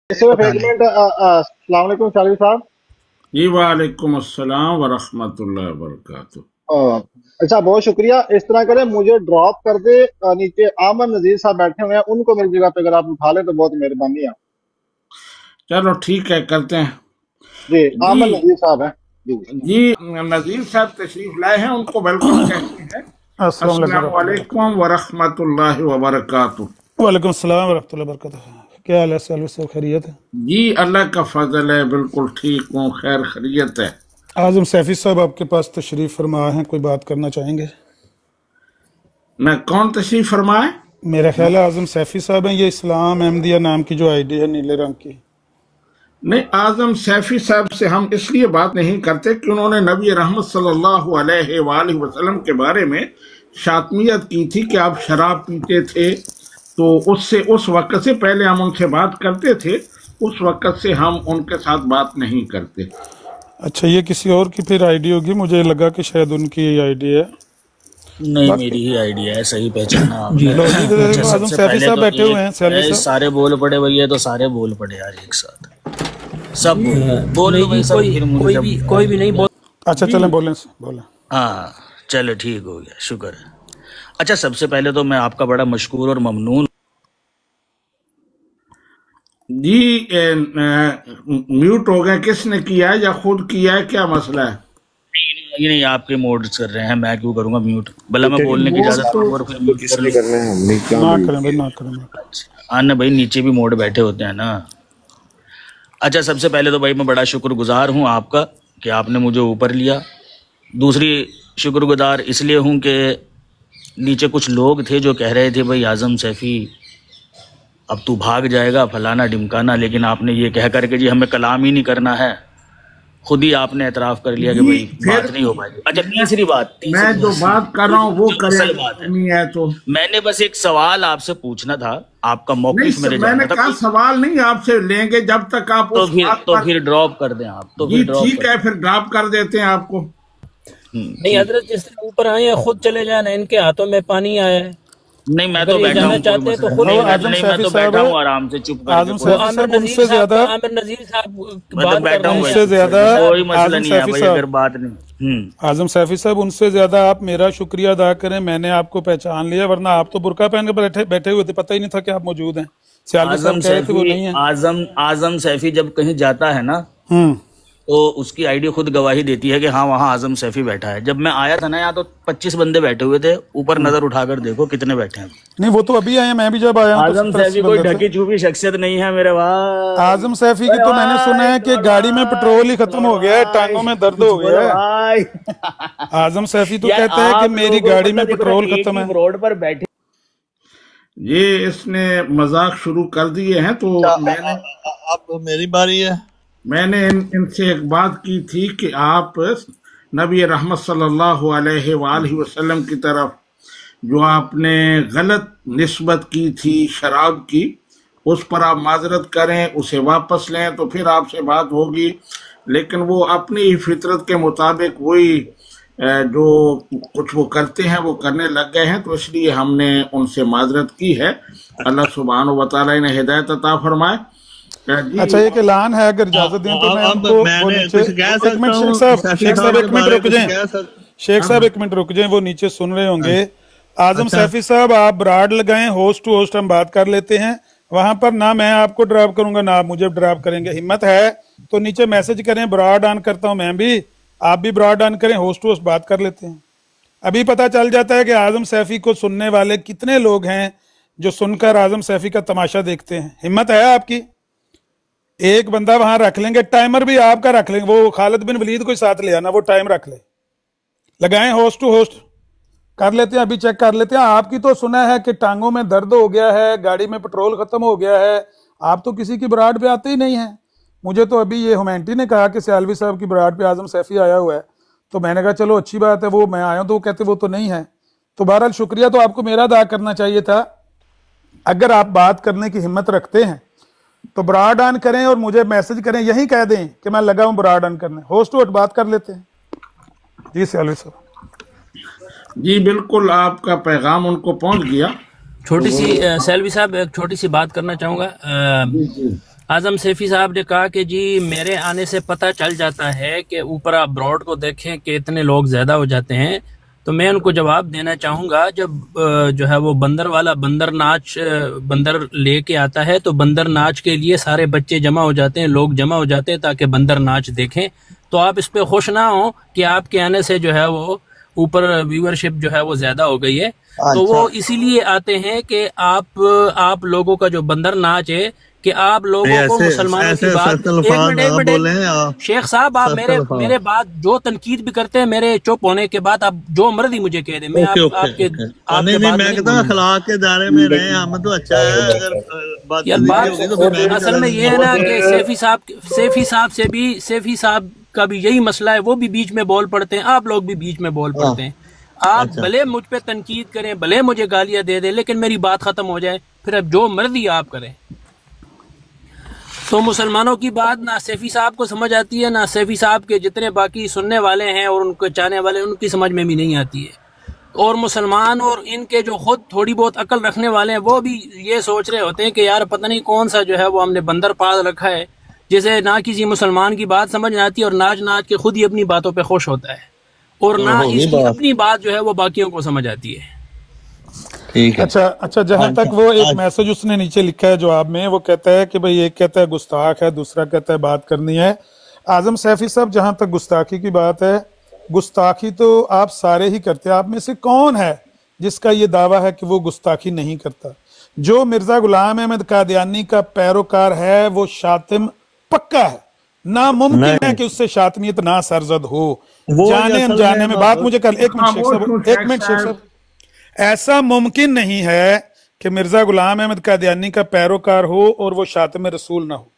सिर्फ पता एक नहीं। मिनट। अस्सलाम वालेकुम शालिद साहब। जी वालेकुम अस्सलाम वरहमतुल्लाहि वबरकातुह। अ, अच्छा, बहुत शुक्रिया। इस तरह करें, मुझे ड्रॉप कर दे। नीचे आमन नजीर साहब बैठे हुए हैं, उनको मेरी जगह पे अगर आप उठा लें तो बहुत मेहरबानी है। चलो ठीक है, करते हैं। जी, जी आमन नजीर साहब हैं। जी। जी, नजीर साहब तशरीफ लाए हैं, उनको वेलकम कहते हैं। अस्सलाम वालेकुम अस्सलाम रहमतुल्लाहि वालेकुम वरहमतुल्लाहि वबरकातुह। वालेकुम सलाम रहमतुल्लाहि वबरकातुहू। क्या हाल है सालू साहब, खैरियत है? जी अल्लाह का फजल है, बिल्कुल ठीक हूँ, खैर खैरियत है। आजम सैफी साहब आपके पास तशरीफ फरमा हैं, कोई बात करना चाहेंगे? मैं कौन तशरीफ फरमाए? मेरा ख्याल है आजम सैफी साहब हैं। ये इस्लाम अहमदिया नाम की जो आईडी है नीले रंग की। नहीं, आजम सैफी साहब से हम इसलिए बात नहीं करते कि उन्होंने नबी रहमत सल्लल्लाहु अलैहि वसल्लम के बारे में शातमियत की थी कि आप शराब पीते थे। तो उससे उस वक्त से पहले हम उनसे बात करते थे, उस वक्त से हम उनके साथ बात नहीं करते। अच्छा, ये किसी और की फिर आईडी होगी, मुझे लगा कि शायद उनकी आईडी है। नहीं, बाकी मेरी ही आइडिया है, सही पहचाना आपने। लो जी, अच्छा, आजम सबसे सैफी पहले साहब तो बैठे हुए हैं। सैफी ये साहब सारे बोल पड़े भैया, तो सारे बोल पड़े यार एक साथ, सब बोल नहीं लो भाई जी, सब, फिर मुझे जब कोई भी नहीं बोल। अच्छा चलें, बोलें बोलें। हाँ चलो ठीक हो गया, शुक्र है। अच्छा, सबसे पहले तो मैं आपका बड़ा मशकूर और ममनून। जी म्यूट हो गए, किसने किया है या खुद किया है, क्या मसला है? ये नहीं, आपके मोड्स कर रहे हैं, मैं क्यों करूंगा म्यूट? भला मैं बोलने की मोड इजाजत तो दूं और फिर म्यूट कर किसने लूं? करना है, हमने क्या ना म्यूट करें भाई, किया। ना करें। आने भाई, नीचे भी मोड बैठे होते हैं ना। अच्छा, सबसे पहले तो भाई मैं बड़ा शुक्रगुजार हूँ आपका कि आपने मुझे ऊपर लिया। दूसरी शुक्रगुजार इसलिए हूँ कि नीचे कुछ लोग थे जो कह रहे थे भाई आजम सैफी अब तू भाग जाएगा, फलाना ढिमकाना, लेकिन आपने ये कह करके जी हमें कलाम ही नहीं करना है, खुद ही आपने एतराफ़ कर लिया कि जी भाई फिर बात नहीं हो पाएगी। अच्छा, मैं तीसरी बात मैं जो बात कर रहा हूँ वो जो करें, असल अगर बात है, करनी है तो। मैंने बस एक सवाल आपसे पूछना था, आपका नहीं, मौक़िफ़ मेरे मैंने जानना था। कहा सवाल नहीं आपसे लेंगे जब तक आप तो उस फिर बात तो पर। फिर ड्रॉप कर दें आप, तो जी फिर ड्रॉप ठीक कर है, फिर ड्रॉप कर देते हैं आपको। नहीं ठीक। हजरत, जिस तरह ऊपर आए हैं खुद चले जाना, इनके हाथों में पानी आया है। नहीं, मैं अगर तो ये बैठा जाना हूँ, कोई चाहते हैं तो मसला खुद नहीं, वो चले आजम नहीं जाएं। मैं सैफी तो साहब, बैठा हूँ आराम से चुप करके, आजम कोई वो सैफी मसला साहब नहीं। उनसे ज्यादा, आमिर नजीर साहब मैं तो बात कर बैठा रहे हूँ हैं। उनसे यार, ज्यादा कोई मसला आजम नहीं है सैफी भाई, अगर साहब, बात नहीं। आजम सैफी साहब उनसे ज्यादा आप मेरा शुक्रिया अदा करें, मैंने आपको पहचान लिया, वरना आप तो बुरका पहन के बैठे बैठे हुए थे, पता ही नहीं था कि आप मौजूद हैं। सियालवी साहब आजम कह रहे थे वो सैफी नहीं है। आजम सैफी जब कहीं जाता है ना, हम्म तो उसकी आईडी खुद गवाही देती है कि हाँ वहाँ आजम सैफी बैठा है। जब मैं आया था ना यहाँ, तो 25 बंदे बैठे हुए थे, ऊपर नजर उठाकर देखो कितने बैठे हैं। नहीं, वो तो अभी आए हैं, मैं भी जब आया हूँ तो आजम 70-80 सैफी कोई बंदे थे। ढकी छुपी शख्सियत नहीं है मेरे भाई। आजम सैफी की अरे तो मैंने सुना है भाई, कि गाड़ी में पेट्रोल ही खत्म हो गया है, भाई, टांगों में दर्द कुछ हो बोलो गया है। भाई। आजम सैफी तो यार कहता है कि आप मेरी लोगों गाड़ी में मतलब देखो ना, पेट्रोल एक खत्म ही है। रोड पर बैठे। ये इसने मजाक शुरू कर दिए हैं, तो अब मेरी बारी है। मैंने इनसे एक बात की थी कि आप नबी रहमत सल्लल्लाहु अलैहि वसल्लम की तरफ जो आपने गलत निस्बत की थी शराब की, उस पर आप माजरत करें, उसे वापस लें, तो फिर आपसे बात होगी। लेकिन वो अपनी ही फितरत के मुताबिक वही जो कुछ वो करते हैं वो करने लग गए हैं, तो इसलिए हमने उनसे माजरत की है। अल्लाह सुब्हानहू व तआला इन्हें हिदायत अता फरमाए। जी अच्छा, एक ऐलान है, अगर इजाजत दें तो मैं अब उनको वो मैंने नीचे कुछ कह एक सकता मिनट, हूँ शेख साहब एक मिनट रुक जाएं। शेख साहब हाँ एक मिनट रुक जाएं, वो नीचे सुन रहे होंगे। आजम अच्छा, सैफी साहब, आप ब्राड लगाएं, होस्ट टू होस्ट हम बात कर लेते हैं वहां पर, ना मैं आपको ड्राइव करूंगा ना आप मुझे ड्राइव करेंगे। हिम्मत है तो नीचे मैसेज करें, ब्रॉड ऑन करता हूं मैं भी, आप भी ब्रॉड ऑन करें, होस्ट टू होस्ट बात कर लेते हैं। अभी पता चल जाता है कि आजम सैफी को सुनने वाले कितने लोग हैं जो सुनकर आजम सैफी का तमाशा देखते हैं। हिम्मत है आपकी? एक बंदा वहां रख लेंगे, टाइमर भी आपका रख लेंगे, वो खालिद बिन वलीद को साथ ले आना, वो टाइम रख ले। लगाएं होस्ट टू होस्ट, कर लेते हैं, अभी चेक कर लेते हैं। आपकी तो सुना है कि टांगों में दर्द हो गया है, गाड़ी में पेट्रोल खत्म हो गया है, आप तो किसी की बराड पे आते ही नहीं है। मुझे तो अभी ये हुमैंटी ने कहा कि सियालवी साहब की बराड पे आजम सैफी आया हुआ है, तो मैंने कहा चलो अच्छी बात है, वो मैं आया हूं, तो वो कहते वो तो नहीं है। तो बहरहाल शुक्रिया तो आपको मेरा अदा करना चाहिए था। अगर आप बात करने की हिम्मत रखते हैं तो ब्रॉड ऑन करें और मुझे मैसेज करें, यही कह दें कि मैं लगा हूं ब्रॉड ऑन करने, होस्ट टू होस्ट बात कर लेते हैं। जी सियालवी साहब। जी बिल्कुल, आपका पैगाम उनको पहुंच गया। छोटी सी सैलवी साहब, एक छोटी सी बात करना चाहूंगा। जी जी आजम सैफी साहब ने कहा कि जी मेरे आने से पता चल जाता है कि ऊपर आप ब्रॉड को देखें कि इतने लोग ज़्यादा हो जाते हैं। तो मैं उनको जवाब देना चाहूँगा, जब जो है वो बंदर वाला बंदर नाच बंदर लेके आता है तो बंदर नाच के लिए सारे बच्चे जमा हो जाते हैं, लोग जमा हो जाते हैं ताकि बंदर नाच देखें। तो आप इस पे खुश ना हो कि आपके आने से जो है वो ऊपर व्यूअरशिप जो है वो ज्यादा हो गई है। तो वो इसीलिए आते हैं कि आप लोगों का जो बंदर नाच है कि आप लोगों को मुसलमानों की बात एक मिनट शेख साहब, आप मेरे बात जो तनकीद भी करते हैं मेरे चुप होने के बाद आप जो मर्जी मुझे कह दें, मैं आपके मैं कहता हूं अखलाक के दायरे में रहे हम तो अच्छा है। अगर बात असल में ये है ना कि सैफी साहब का भी यही मसला है, वो भी बीच में बोल पड़ते हैं, आप लोग भी बीच में बोल पड़ते हैं। आप भले मुझ पे तनकीद करें, भले मुझे गालियां दे दें, लेकिन मेरी बात खत्म हो जाए, फिर अब जो मर्जी आप करें। तो मुसलमानों की बात ना सैफी साहब को समझ आती है, ना सैफी साहब के जितने बाकी सुनने वाले हैं और उनको चाहने वाले उनकी समझ में भी नहीं आती है। और मुसलमान और इनके जो खुद थोड़ी बहुत अकल रखने वाले हैं वो भी ये सोच रहे होते हैं कि यार पता नहीं कौन सा जो है वो हमने बंदर पाल रखा है, जैसे ना किसी मुसलमान की बात समझ में आती है और नाच नाच के खुद ही अपनी बातों पे खुश होता है, और ना इसकी अपनी बात जो है वो बाकियों को समझ आती है। ठीक है। अच्छा जहां तक वो एक मैसेज उसने नीचे लिखा है जवाब में, वो कहता है कि भाई एक कहता है गुस्ताख है, दूसरा कहता है बात करनी है। आजम सैफी साहब, जहां तक गुस्ताखी की बात है, गुस्ताखी तो आप सारे ही करते हैं। आप में से कौन है जिसका ये दावा है कि वो गुस्ताखी नहीं करता? जो मिर्जा गुलाम अहमद कादियानी का पैरोकार है वो शातिम पक्का है, नामुमकिन है कि उससे शातमियत ना सरजद हो, जाने अनजाने में। बात मुझे कर एक मिनट शेख साहब, ऐसा मुमकिन नहीं है कि मिर्जा गुलाम अहमद कादियानी का पैरोकार हो और वो शातिम रसूल ना हो,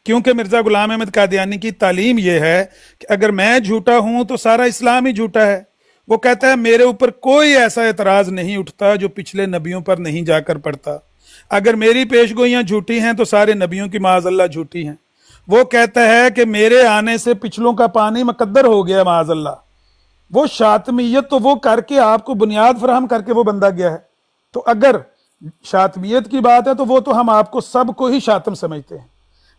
क्योंकि मिर्जा गुलाम अहमद कादियानी की तालीम यह है कि अगर मैं झूठा हूं तो सारा इस्लाम ही झूठा है। वो कहता है मेरे ऊपर कोई ऐसा एतराज नहीं उठता जो पिछले नबियों पर नहीं जाकर पड़ता। अगर मेरी पेशगोइयां झूठी हैं तो सारे नबियों की माज़अल्लाह झूठी हैं। वो कहता है कि मेरे आने से पिछलों का पानी मुकद्दर हो गया माज़अल्लाह। वो शातमियत तो वो करके आपको बुनियाद फराहम करके वो बंदा गया है। तो अगर शातमियत की बात है तो वो तो हम आपको सबको ही शातम समझते हैं,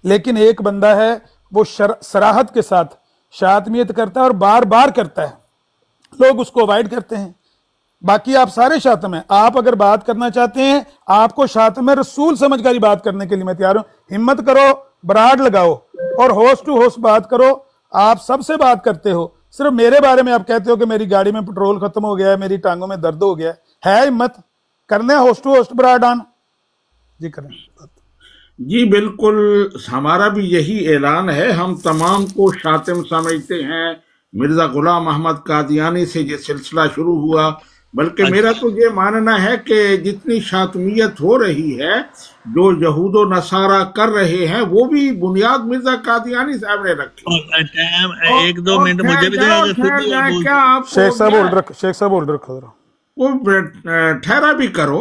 लेकिन एक बंदा है वो सराहत के साथ शातमियत करता है और बार बार करता है, लोग उसको अवॉइड करते हैं। बाकी आप सारे शातम हैं। आप अगर बात करना चाहते हैं, आपको शातम रसूल समझकर ही बात करने के लिए मैं तैयार हूं। हिम्मत करो, बराड लगाओ और होस्ट टू होस्ट बात करो। आप सबसे बात करते हो, सिर्फ मेरे बारे में आप कहते हो कि मेरी गाड़ी में पेट्रोल खत्म हो गया है, मेरी टांगों में दर्द हो गया है हिम्मत करने होस्ट टू होस्ट बराड ऑन जी करें। जी बिल्कुल, हमारा भी यही ऐलान है। हम तमाम को शातिम समझते हैं। मिर्जा गुलाम अहमद कादियानी से ये सिलसिला शुरू हुआ, बल्कि मेरा तो ये मानना है कि जितनी शातमियत हो रही है, जो यहूदो नसारा कर रहे हैं, वो भी बुनियाद मिर्जा कादियानी साहब ने रखी। एक दो मिनट मुझे भी क्या शेख साहब बोल रखो, वो ठहरा भी करो।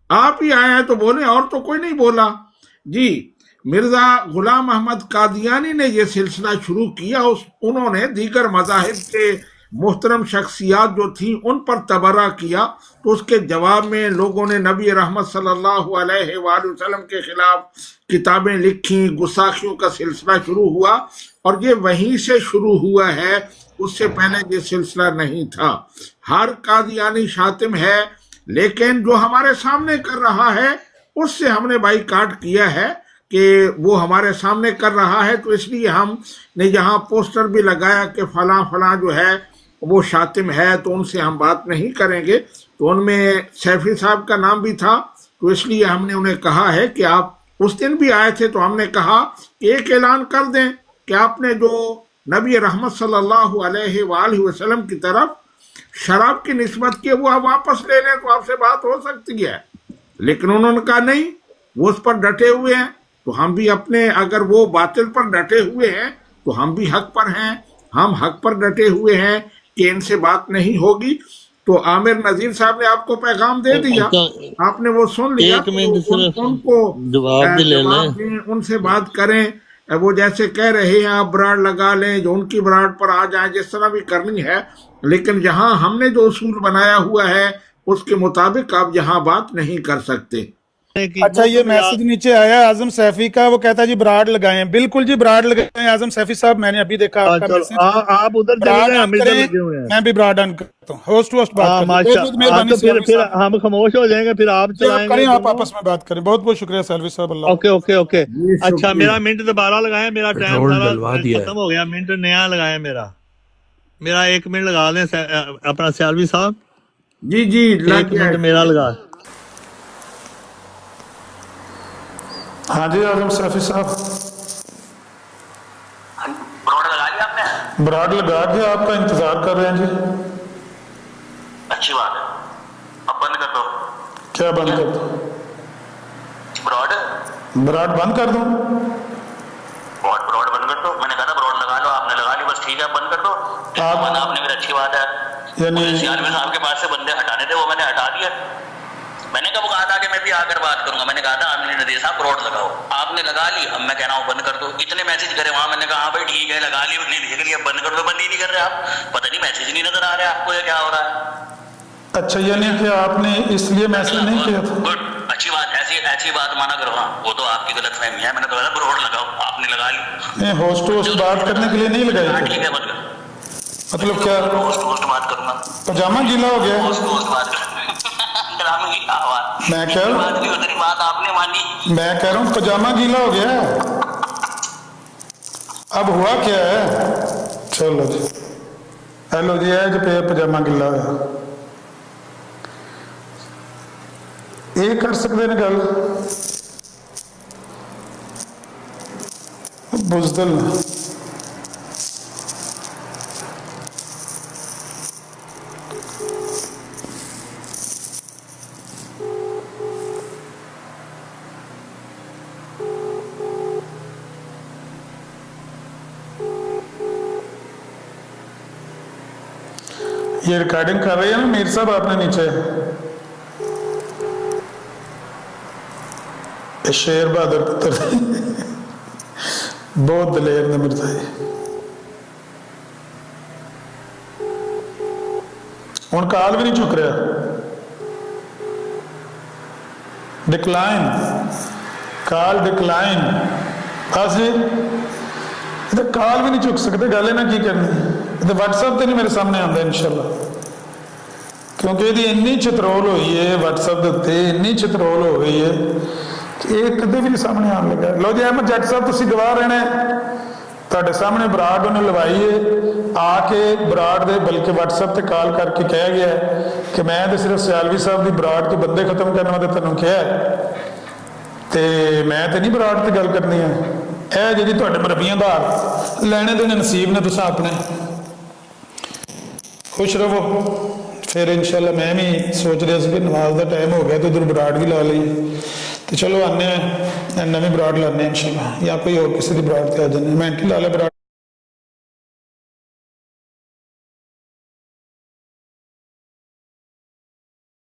आप ही आए हैं तो बोले, और तो कोई नहीं बोला। जी, मिर्जा गुलाम अहमद कादियानी ने यह सिलसिला शुरू किया। उन्होंने दीगर मज़ाहिब के मोहतरम शख्सियात जो थी उन पर तबर्रा किया, तो उसके जवाब में लोगों ने नबी रहमत सल्लल्लाहु अलैहि वसल्लम के खिलाफ किताबें लिखी, गुस्ताखियों का सिलसिला शुरू हुआ, और ये वहीं से शुरू हुआ है, उससे पहले ये सिलसिला नहीं था। हर कादियानी शातिम है, लेकिन जो हमारे सामने कर रहा है उससे हमने बाइकाट किया है कि वो हमारे सामने कर रहा है, तो इसलिए हमने यहाँ पोस्टर भी लगाया कि फलां फलां जो है वो शातिम है, तो उनसे हम बात नहीं करेंगे। तो उनमें सैफी साहब का नाम भी था, तो इसलिए हमने उन्हें कहा है कि आप उस दिन भी आए थे, तो हमने कहा कि एक ऐलान कर दें कि आपने जो नबी रहमत सल्लल्लाहु अलैहि वसल्लम की तरफ शराब की निस्बत की, वो आप वापस ले लें तो आपसे बात हो सकती है। लेकिन उन्होंने कहा नहीं, वो उस पर डटे हुए हैं, तो हम भी अपने, अगर वो बातिल पर डटे हुए हैं तो हम भी हक पर हैं। हम हक पर डटे हुए हैं कि इनसे बात नहीं होगी। तो आमिर नजीर साहब ने आपको पैगाम दे दिया, आपने वो सुन लिया, तो उनको जवाब दें, उनसे बात करें। वो जैसे कह रहे हैं आप ब्राड लगा लें, जो उनकी ब्राड पर आ जाए, जिस तरह भी करनी है, लेकिन यहाँ हमने जो उसूल बनाया हुआ है उसके मुताबिक आप यहाँ बात नहीं कर सकते। अच्छा, ये मैसेज नीचे आया आजम सैफी का, वो कहता है जी ब्राड लगाएं। बिल्कुल जी, ब्राड लगाएं आजम सैफी साहब, मैंने अभी देखा आपका मैसेज। आप उधर चले जाएं, हम इधर लगे हुए हैं। मैं भी ब्राड ऑन करता हूँ, होस्ट टू होस्ट बात तो फिर हम खामोश हो जाएंगे, फिर आप चलाएंगे, आप आपस में बात करें। बहुत बहुत शुक्रिया सैलवी साहब, अल्लाह। Okay okay okay. अच्छा, मेरा मिनट दोबारा लगाएं, मेरा टाइम सारा खत्म हो गया, मिनट नया लगाएं मेरा 1 मिनट लगा दें अपना सैलवी साहब। जी 1 मिनट मेरा लगा। हाँ जी आजम सैफी साहब, ब्रॉड लगा लिया आपने? ब्राड लगा के आपका इंतजार कर रहे हैं जी। अच्छी बात है, अब बंद कर दो। क्या बंद कर दो? ब्राड बंद कर दो? ब्रॉड बंद कर दो। मैंने कहा था ब्रॉड लगा लो, आपने लगा ली, बस ठीक है, बंद कर दो। आपने फिर अच्छी बात है, यानी सियालवी साहब के पास से बंदे हटाने थे, वो मैंने हटा दिया। मैंने कब कहा था कि मैं भी आकर बात करूंगा? मैंने कहा था आमिर नदीर साहब ब्रॉड लगाओ, आपने लगा ली। अब मैं कह रहा हूँ बंद कर दो। इतने मैसेज करे वहां, मैंने कहा हाँ भाई ठीक है लगा ली, मैंने देख लिया, बंद कर दो। बंद ही नहीं कर रहे आप, पता नहीं मैसेज नहीं नजर आ रहा है आपको, या क्या हो रहा है? अच्छा, यानी कि आपने इसलिए मैसेज नहीं किया था? गुड, अच्छी बात, ऐसी बात माना करो। हाँ, वो तो आपकी गलत फहमी है, मैंने तो कहा ब्रॉड लगाओ, आपने लगा ली। नहीं, होस्ट टू होस्ट बात करने के लिए नहीं लगाई थी। ठीक है, बंद कर। मतलब क्या होस्ट टू होस्ट बात करूंगा? पजामा गीला हो गया? होस्ट टू होस्ट बात कर। मैं कह रहा हूँ, बात आपने मानी। मैं कह रहा हूँ पजामा गीला हो गया। अब हुआ क्या है? चलो जी, हेलो जी, है जो पजामा गीला हो, ये कर सकते ने गल बुजदल। ये रिकॉर्डिंग कर रही है ना मीर साहब, आपने नीचे शेर बहादुर पुत्र बहुत दलेर ने मिर्जा जी। हुण कॉल भी नहीं चुक रहा, डिक्लाइन, कॉल डिक्लाइन। बस जी, कॉल भी नहीं चुक सकते, गल इन्हें की करनी। व्हाट्सएप तो नहीं मेरे सामने आता इंशाल्लाह, क्योंकि ये इन्नी चतरोल हुई है व्हाट्सएप के उत्ते, इन्नी चतरोल हो गई है कि ये कदे भी नहीं सामने आने लगा। लो जी अहमद जट साहब, तुसीं गवाह रहना, तुहाडे सामने बराड उन्हें लवाई है आके बराड दे, बल्कि व्हाट्सएप ते कॉल करके कह गया कि मैं तो सिर्फ सियालवी साहब की बराड तो बंदे खत्म करने वास्ते तैनूं कहा, ते मैं तो नहीं बराड ते गल करनी है। यह जी तुहाडे मरबियां दा लैने देने नसीब ने, तुसां अपने खुश रहो। फिर इंशाल्लाह मैं भी सोच रहा कि नमाज का टाइम हो गया तो उधर बराड भी ला लीए, तो चलो आने नवी बराड लाने इंशाल्लाह, या कोई और किसी की बराड से आ जाने। मैं ला लिया बराड।